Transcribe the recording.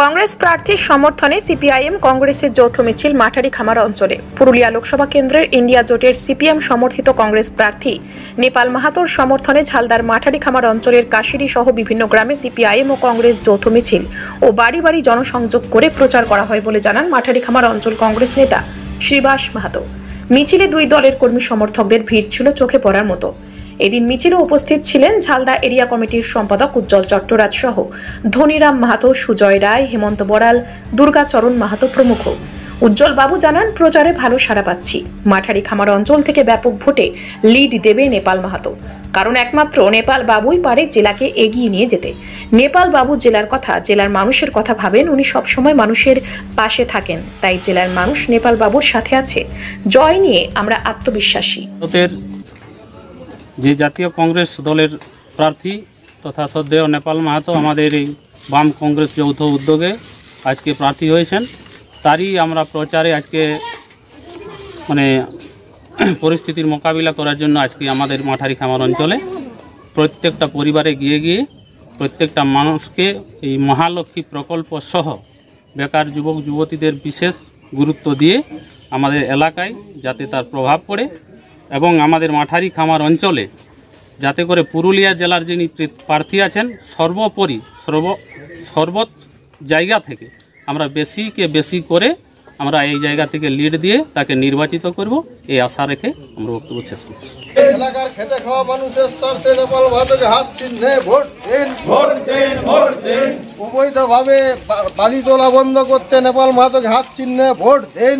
কংগ্রেস প্রার্থীর সমর্থনে সিপিআইএম কংগ্রেসের যৌথ মিছিল মাঠারি খামার অঞ্চলে। পুরুলিয়া লোকসভা কেন্দ্রের ইন্ডিয়া জোটের সিপিএম সমর্থিত কংগ্রেস প্রার্থী নেপাল মাহাতোর সমর্থনে ঝালদার মাঠারি খামার অঞ্চলের কাশিরি সহ বিভিন্ন গ্রামে সিপিআইএম ও কংগ্রেস যৌথ মিছিল ও বাড়ি বাড়ি জনসংযোগ করে প্রচার করা হয় বলে জানান মাঠারি খামার অঞ্চল কংগ্রেস নেতা শ্রীবাস মাহাতো। মিছিলে দুই দলের কর্মী সমর্থকদের ভিড় ছিল চোখে পড়ার মতো। এদিন মিছিলে উপস্থিত ছিলেন ঝালদা এরিয়া কমিটির সম্পাদক উজ্জ্বল চট্টরাজ সহ ধনীরাম মাহাতো, সুজয় রায়, হেমন্ত বড়াল, দুর্গাচরণ মাহাতো প্রমুখ। উজ্জ্বল বাবু জানান, প্রচারে ভালো সাড়া পাচ্ছি। মাঠারি খামার অঞ্চল থেকে ব্যাপক ভোটে লিড দেবে নেপাল মাহাতো, কারণ একমাত্র নেপাল বাবুই পারে জেলাকে এগিয়ে নিয়ে যেতে। নেপাল বাবু জেলার কথা, জেলার মানুষের কথা ভাবেন, উনি সবসময় মানুষের পাশে থাকেন, তাই জেলার মানুষ নেপাল বাবুর সাথে আছে। জয় নিয়ে আমরা আত্মবিশ্বাসী। যে জাতীয় কংগ্রেস দলের প্রার্থী তথা শ্রদ্ধেয় নেপাল মাহাতো আমাদের এই বাম কংগ্রেস যৌথ উদ্যোগে আজকে প্রার্থী হয়েছেন, তারই আমরা প্রচারে আজকে পরিস্থিতির মোকাবিলা করার জন্য আজকে আমাদের মাঠারি খামার অঞ্চলে প্রত্যেকটা পরিবারে গিয়ে গিয়ে প্রত্যেকটা মানুষকে এই মহালক্ষ্মী প্রকল্প সহ বেকার যুবক যুবতীদের বিশেষ গুরুত্ব দিয়ে আমাদের এলাকায় যাতে তার প্রভাব পড়ে এবং আমাদের মাঠারি খামার অঞ্চলে যাতে করে পুরুলিয়া জেলার যিনি প্রার্থী আছেন সর্বোপরি সর্বত জায়গা থেকে আমরা বেশি করে আমরা এই জায়গা থেকে লিড দিয়ে তাকে নির্বাচিত করব, এই আশা রেখে আমরা বক্তব্য শেষ করছি। এলাকার খেটে খাওয়া মানুষের স্বার্থে নেপাল মাহাতোকে হাত চিহ্নে ভোট দিন। অবৈধভাবে বাড়ি তোলা বন্ধ করতে নেপাল মাহাতোকে হাত চিহ্নে ভোট দিন।